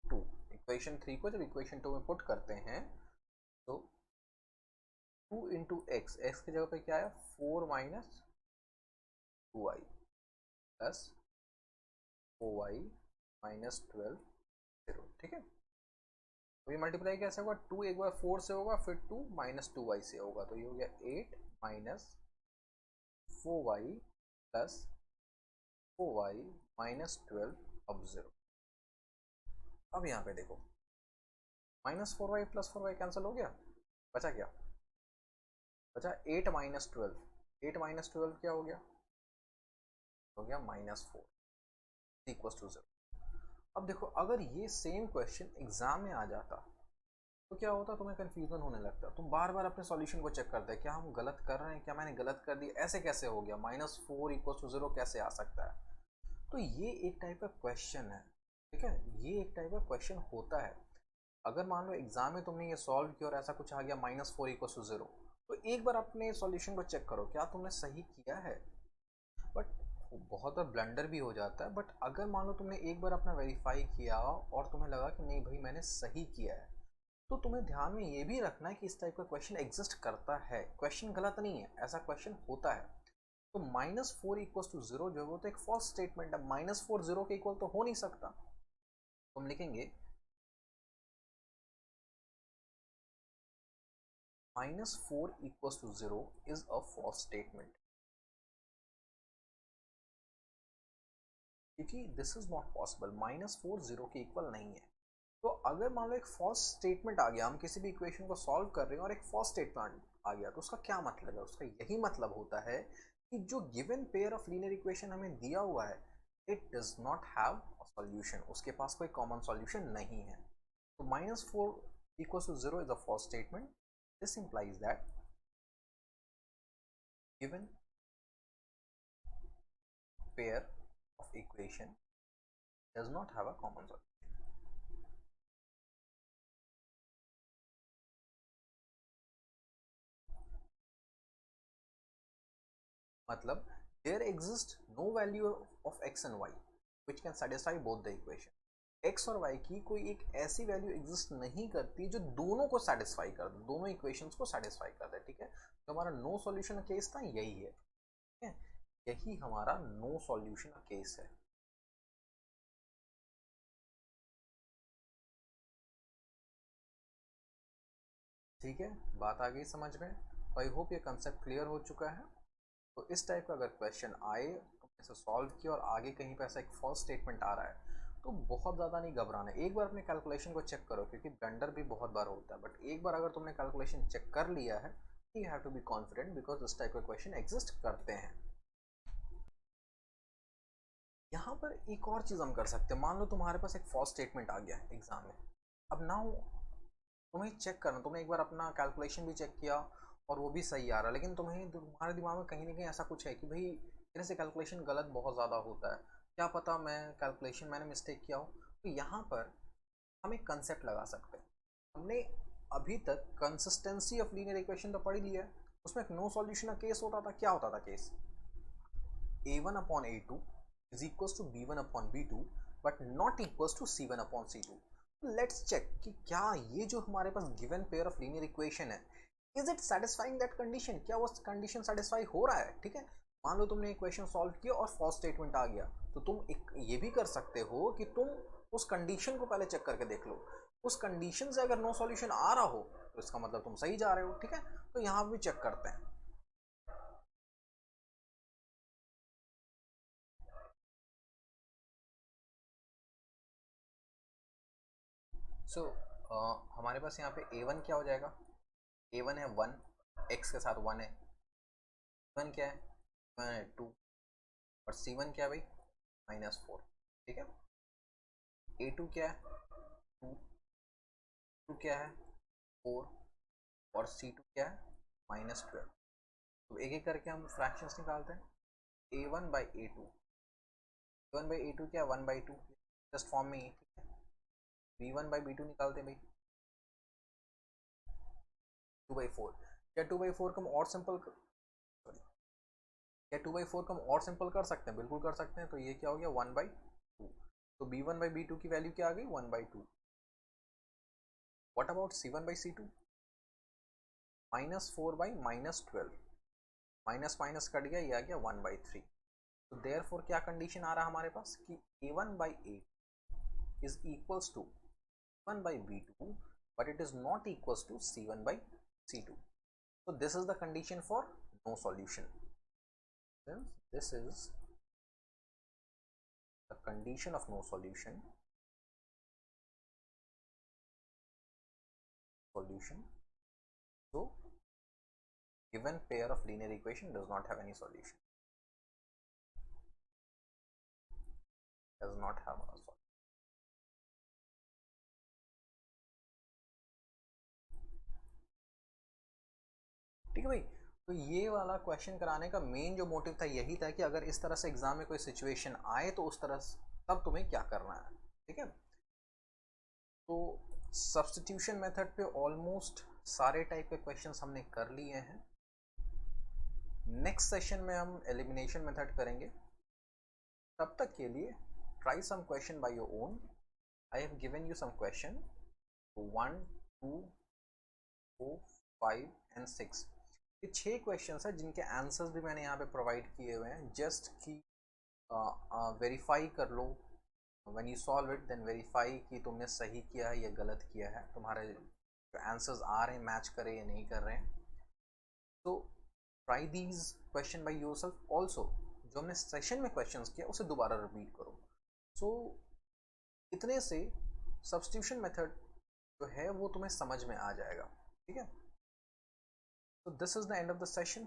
[SPEAKER 1] 2, इक्वेशन 3 को जब इक्वेशन 2 में पुट करते हैं तो 2 इंटू एक्स, एक्स की जगह पे क्या है 4 minus 2y plus 4y minus 12 0। ठीक है, तो ये मल्टीप्लाई कैसे होगा, 2 एक बार 4 से होगा फिर 2 माइनस 2y से होगा। तो ये हो गया 8 minus 4y plus 4y minus 12 अब 0। अब यहाँ पे देखो minus 4y plus 4y cancel हो गया, बचा क्या, बचा 8 माइनस 12, 8 माइनस 12 क्या हो गया माइनस 4 इक्वल टू 0। अब देखो अगर ये सेम क्वेश्चन एग्जाम में आ जाता तो क्या होता, तुम्हें कंफ्यूजन होने लगता, तुम बार बार अपने सॉल्यूशन को चेक करते हैं क्या हम गलत कर रहे हैं, क्या मैंने गलत कर दिया, ऐसे कैसे हो गया माइनस 4 इक्वल टू 0 कैसे आ सकता है। तो ये एक टाइप का क्वेश्चन है। ठीक है, ये एक टाइप का क्वेश्चन होता है। अगर मान लो एग्जाम में तुमने ये सॉल्व किया और ऐसा कुछ आ गया माइनस 4 इक्वल टू 0 तो एक बार अपने सॉल्यूशन को चेक करो क्या तुमने सही किया है। बट बहुत बार ब्लंडर भी हो जाता है, बट अगर मान लो तुमने एक बार अपना वेरीफाई किया और तुम्हें लगा कि नहीं भाई मैंने सही किया है, तो तुम्हें ध्यान में ये भी रखना है कि इस टाइप का क्वेश्चन एग्जिस्ट करता है, क्वेश्चन गलत नहीं है, ऐसा क्वेश्चन होता है। तो -4 इक्वल टू 0 जो है वो तो एक फॉल्स स्टेटमेंट है, -4 0 के इक्वल तो हो नहीं सकता। तो हम लिखेंगे -4 equal to 0 is a false statement, क्योंकि दिस इज नॉट पॉसिबल, -4 0 के इक्वल नहीं है। तो अगर मान लो एक फॉल्स स्टेटमेंट आ गया, हम किसी भी इक्वेशन को सॉल्व कर रहे हैं और एक फॉल्स स्टेटमेंट आ गया, तो उसका क्या मतलब है? उसका यही मतलब होता है कि जो given pair of linear equation हमें दिया हुआ है, it does not have a solution, उसके पास कोई कॉमन सॉल्यूशन नहीं है। तो -4 equal to 0 is a false statement. This implies that given pair of equation does not have a common solution. मतलब there exists no value of x and y which can satisfy both the equation. x और y की कोई एक ऐसी value exist नहीं करती जो दोनों को सेटिस्फाई कर दे, दोनों इक्वेशंस को सेटिस्फाई कर दे। ठीक है, तो हमारा नो सॉल्यूशन केस था यही है। ठीक है, यही हमारा नो सॉल्यूशन केस है। ठीक है, बात आ गई समझ में? तो आई होप ये कंसेप्ट क्लियर हो चुका है। तो इस टाइप का अगर क्वेश्चन आए, तुमने इसे सॉल्व किया और आगे कहीं पे ऐसा एक फॉल्स स्टेटमेंट आ रहा है, तो बहुत ज़्यादा नहीं घबराना है। एक बार अपने कैलकुलेशन को चेक करो, क्योंकि ब्लंडर भी बहुत बार होता है, बट एक बार अगर तुमने कैलकुलेशन चेक कर लिया है, you have to be confident because इस टाइप के क्वेश्चन एग्जिस्ट करते हैं। यहाँ पर एक और चीज़ हम कर सकते हैं। मान लो तुम्हारे पास एक फॉल्स स्टेटमेंट आ गया एग्जाम में, अब नाउ तुम्हें चेक करना, तुमने एक बार अपना कैलकुलेशन भी चेक किया और वो भी सही आ रहा है, लेकिन तुम्हारे दिमाग में कहीं ना कहीं ऐसा कुछ है कि भाई मेरे से कैलकुलेशन गलत बहुत ज़्यादा होता है, क्या पता मैंने मिस्टेक किया हो। तो यहाँ पर हम एक कंसेप्ट लगा सकते हैं। हमने अभी तक कंसिस्टेंसी ऑफ लीनियर इक्वेशन तो पढ़ लिया है, उसमें एक नो सॉल्यूशन का केस होता था। क्या होता था case? a1/a2 is equals to b1/b2 but not equals to c1/c2। Let's check कि क्या ये जो हमारे पास given pair of linear equation है, is it satisfying that condition? क्या वो कंडीशन सेटिस्फाई हो रहा है? ठीक है, मान लो तुमने इक्वेशन सॉल्व किया और फॉल्स स्टेटमेंट आ गया, तो तुम एक ये भी कर सकते हो कि तुम उस कंडीशन को पहले चेक करके देख लो। उस कंडीशन से अगर नो सॉल्यूशन आ रहा हो तो इसका मतलब तुम सही जा रहे हो। ठीक है, तो यहाँ भी चेक करते हैं। सो हमारे पास यहाँ पे a1 क्या हो जाएगा? a1 है 1, x के साथ 1 है। c1 क्या है? c1 है 2, और c1 क्या है भाई? -4। ठीक है, a2 क्या है? 2, 2 क्या है? 4, और c2 क्या है? -12। तो एक एक करके हम फ्रैक्शंस निकालते हैं। a1/a2, a1/a2 क्या है? 1/2, जस्ट फॉर्म में ही। ठीक है, b1/b2 निकालते हैं भाई, 2/4। क्या 2/4 को हम और सिंपल क्या 2/4 को हम और सिंपल कर सकते हैं? बिल्कुल कर सकते हैं। तो ये क्या हो गया? 1/2। तो b1/b2 की वैल्यू क्या आ गई? 1/2। What about c1/c2? -4/-12, minus minus cut गया, ये आ गया 1/3। तो देयरफॉर क्या कंडीशन आ रहा है हमारे पास कि a1/8 is equals to 1/b2 but it is not equals to c1/c2। so this is the condition for no solution। Since this is the condition of no solution, so given pair of linear equation does not have any solution, does not have a solution। ठीक है भाई, तो ये वाला question कराने का main जो motive था यही था कि अगर इस तरह से एग्जाम में कोई सिचुएशन आए तो उस तरह तब तुम्हें क्या करना है। ठीक है, तो सब्स्टिट्यूशन मेथड पे ऑलमोस्ट सारे टाइप के क्वेश्चंस हमने कर लिए हैं। नेक्स्ट सेशन में हम एलिमिनेशन मेथड करेंगे। तब तक के लिए try some question by your own. I have given you some question 1, 2, 4, 5 and 6. ये 6 क्वेश्चंस है जिनके आंसर्स भी मैंने यहाँ पे प्रोवाइड किए हुए हैं, जस्ट कि वेरीफाई कर लो. When you solve it then verify कि तुमने सही किया है या गलत किया है, तुम्हारे जो आंसर्स आ रहे हैं मैच करे या नहीं कर रहे हैं. तो try these question by yourself also. जो हमने सेशन में क्वेश्चंस किया उसे दोबारा रिपीट करो. सो इतने से सब्स्टिट्यूशन मेथड जो है वो तुम्हें समझ में आ जाएगा. ठीक है. So this is the end of the session.